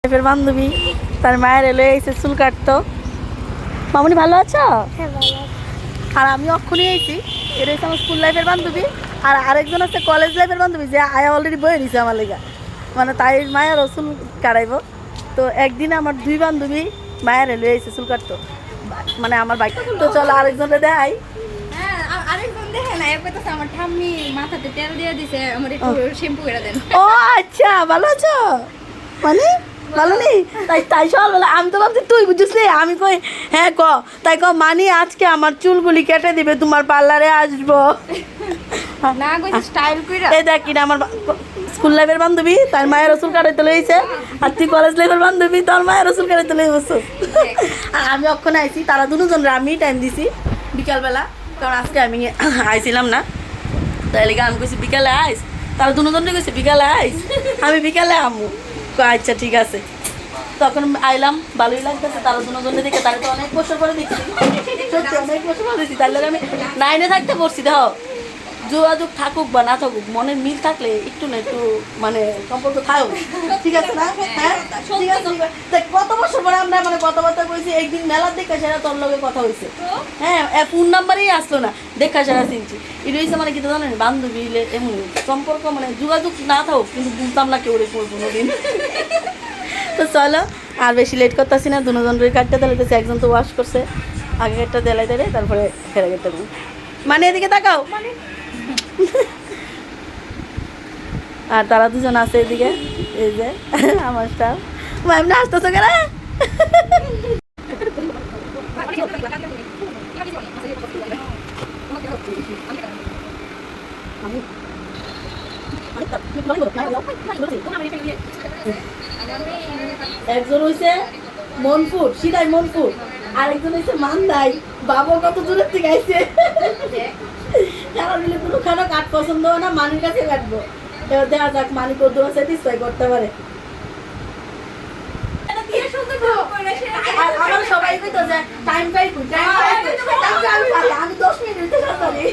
লাইফের বান্ধবী তার মায়ের এলো এসে চুল কাটতো। মামুনি ভালো আছো? আর আমি অক্ষণই এসেছি। এটা হচ্ছে আমার স্কুল লাইফের বান্ধবী, আর আরেকজন আছে কলেজ লাইফের বান্ধবী, যে আয়া অলরেডি বয়ে দিছে আমার লেগা, মানে তাই মায়ের চুল কাটাইবো। তো একদিন আমার দুই বান্ধবী মায়ের এলো এসে চুল কাটতো, মানে আমার বাইক। তো চলো আরেকজনে দেখাই। আরেকজন দেখে না এরপর তো আমার ঠাম্মি মাথাতে তেল দিয়ে দিছে, আমার একটু শ্যাম্পু করে দেন। ও আচ্ছা, ভালো আছো? মানে ভালো নেই তাই তাই সকাল বলে আমি তো ভাবছি তুই বুঝছিস রে, আমি কই হ্যাঁ ক, তাই ক মানি আজকে আমার চুলগুলি কেটে দিবে, তোমার পার্লারে আসবো। না কইছে স্টাইল কইরা। এই দেখ কিনা আমার স্কুল লাইফের বান্ধবী তার মায়ের চুল কাটাইতে লইছে, আর তুই কলেজ লাইফের বান্ধবী তোর মায়ের চুল কাটাইতে লই বসছিস। আর আমি অক্ষণে আইছি, তারা দুজনের আমি টাইম দিছি বিকালবেলা, কারণ আজকে আমি আইছিলাম না, তাই লেগে আমি কইছি বিকালে আইস। তারা দুজনে কইছে বিকালে আইস, আমি বিকালে আমু। আচ্ছা ঠিক আছে। তখন আইলাম, ভালোই লাগতেছে। তারা দুজনে দেখে তারা তো অনেক বছর পরে দেখছি, সত্যি অনেক বছর পরে দেখছি। তার লাগে আমি 9-এ থাকতে পড়ছি। দেখো যোগাযোগ থাকুক বা না থাকুক, মনের মিল থাকলে একটু না একটু মানে সম্পর্ক থাকুক, ঠিক আছে না? হ্যাঁ ঠিক আছে। দেখ কত বছর পরে আমরা মানে কথাবার্তা কইছি, একদিন মেলার দেখা সেরা তোর লগে কথা হয়েছে, হ্যাঁ ফোন নাম্বারেই আসলো না, দেখা সেরা চিনছি। এটা হচ্ছে মানে কি তো জানেন বান্ধবী এমন সম্পর্ক, মানে যোগাযোগ না থাকুক কিন্তু বুঝতাম না কেউ রে কোনোদিন। তো চলো আর বেশি লেট করতেছি না, দুজনের কাটতে দিতেছি। একজন তো ওয়াশ করছে, আগে একটা দেলাই দেয়, তারপরে ফেরা কেটে দেবো। মানে এদিকে তাকাও। আর তারা দুজন আছে এদিকে, এই যে আমার স্টাফ। এমনি আসতেছো কেন? একজন হইছে মনপুর, সিধাই মনপুর, আরেকজন হইছে মান্দাই। বাবা কত দূরের থেকে আইছে। কারণ কোনো খানা কাঠ পছন্দ হয় না, মানির কাছে কাটবো। এবার দেখা যাক মানি কত দূর স্যাটিসফাই করতে পারে। আমার সবাই কইতো যে টাইম পাই কই, টাইম পাই কই, আমি পারি, আমি 10 মিনিট হইতে পারি।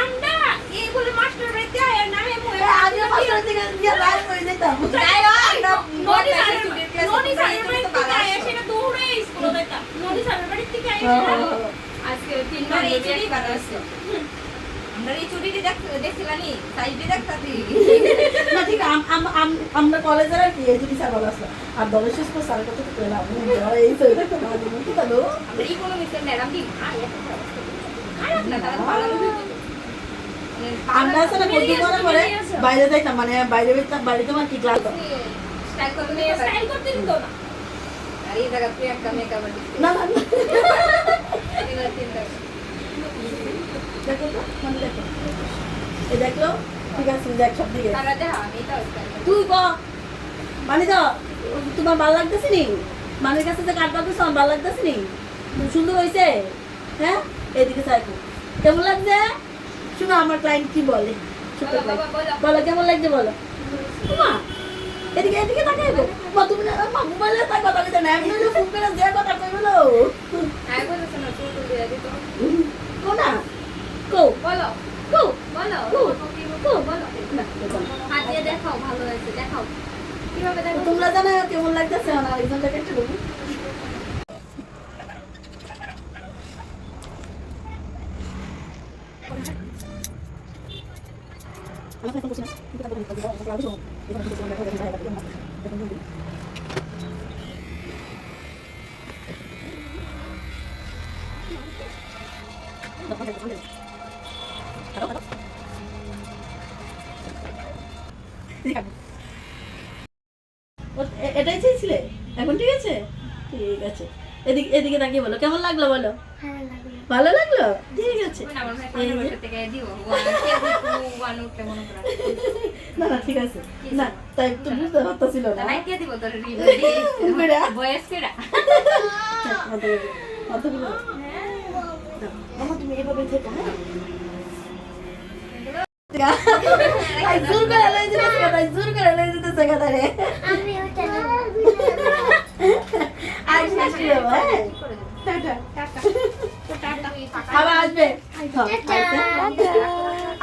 আমরা এই বলে মাস্টার রাইতে আর নামে মই আমি মাস্টার থেকে দিয়ে লাইভ হয়ে যেতাম। তাই আমরা নদী স্যারের বাড়ি সেটা দৌড়ে স্কুলে যেতাম। নদী স্যারের বাড়ি থেকে আজকে 3 বার এই চুরি বানাইছে। আমরা এই চুরিটি দেখছিলানি সাইডে দেখতাছি না ঠিক আমরা কলেজের আর কি এই যদি স্যার বলা আসলো, আর দলেশেষ তো স্যার কত পেলাম এই তো এটা না দিন কি হলো। আমরা ইকোনমিক্সের ম্যাডাম দি খারাপ না, তারা ভালো লোক। আমরা আসলে কত মনে করে বাইরে যাইতাম, মানে বাইরে যাইতাম, বাড়িতে আমার কি ক্লাস স্টাইল করতে দিত না। আর এই জায়গা তুই একটা মেকআপ আর্টিস্ট না না এবার চিন্তা দেখো তো মানে দেখো এই দেখলো ঠিক আছে, দেখ সব দিকে তারা দেখা আমি তো তুই ক মানে যাও, তোমার ভালো লাগতেছে নি? মানের কাছে যে কাটবা তো সব ভালো লাগতেছে নি? সুন্দর হয়েছে? হ্যাঁ এদিকে চাইবো কেমন লাগছে? শুনো আমার ক্লায়েন্ট কি বলে, বলো কেমন লাগছে বলো। মা এদিকে এদিকে তাকাই গো, মা তুমি না মা মোবাইলে তাই কথা কইতে না, আমি হলো ফোন করে যে কথা কই বলো। আই বলেছ না চুল দিয়ে দিত কোনা কো বলো কো বলো কো বলো না হাত দিয়ে দেখাও ভালো হয়েছে, দেখাও কিভাবে দেখো তোমরা জানো কেমন লাগতেছে আমার আরেকজনটাকে একটু বলো। এটাই চেয়েছিলে? এখন ঠিক আছে, ঠিক আছে। এদিকে এদিকে তাকিয়ে বলো কেমন লাগলো বলো। ভালো লাগলো, ঠিক আছে। আমার ভাই পাশের বাসা থেকে দিও ওয়ান উঠলে মনে করা না না ঠিক আছে, না তাই তো বুঝতে পারতেছিল না। নাই কে দিব তোর বয়স কেডা মামা তুমি এভাবে থেকে হ্যাঁ জোর করে লয়ে যেতেছে কথা, জোর করে লয়ে যেতেছে কথা রে। আমি ওটা আজ না কি হবে হ্যাঁ টাটা টাটা আবার আসবে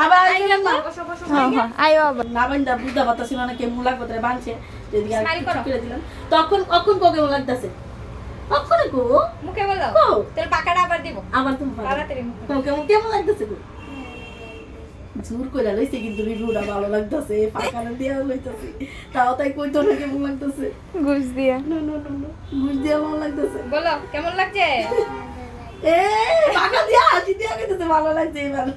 আবার আসবে না। হ্যাঁ হ্যাঁ আয় বাবা না বান্ধা বুঝতে পারতাছিল না কেমন লাগবে তারা বানছে যদি আর Smile করো। করে দিলাম তখন কখন কো কেমন লাগতাছে কখন কো মুখে বলো কো তোর পাকাটা আবার দিব আবার তুমি পারো। তাড়াতাড়ি মুখে কো কেমন কেমন লাগতাছে গো জোর করে লইছে কিন্তু রিভিউটা ভালো লাগতাছে পাকানো দিয়া লইতাছে তাও তাই কইতো না কেমন লাগতাছে ঘুষ দিয়া নো নো নো নো বুঝ দিয়া ভালো লাগতাছে বলো কেমন লাগছে এ পাকা দিয়া হাসি দিয়া কইতাছে ভালো লাগছে এবার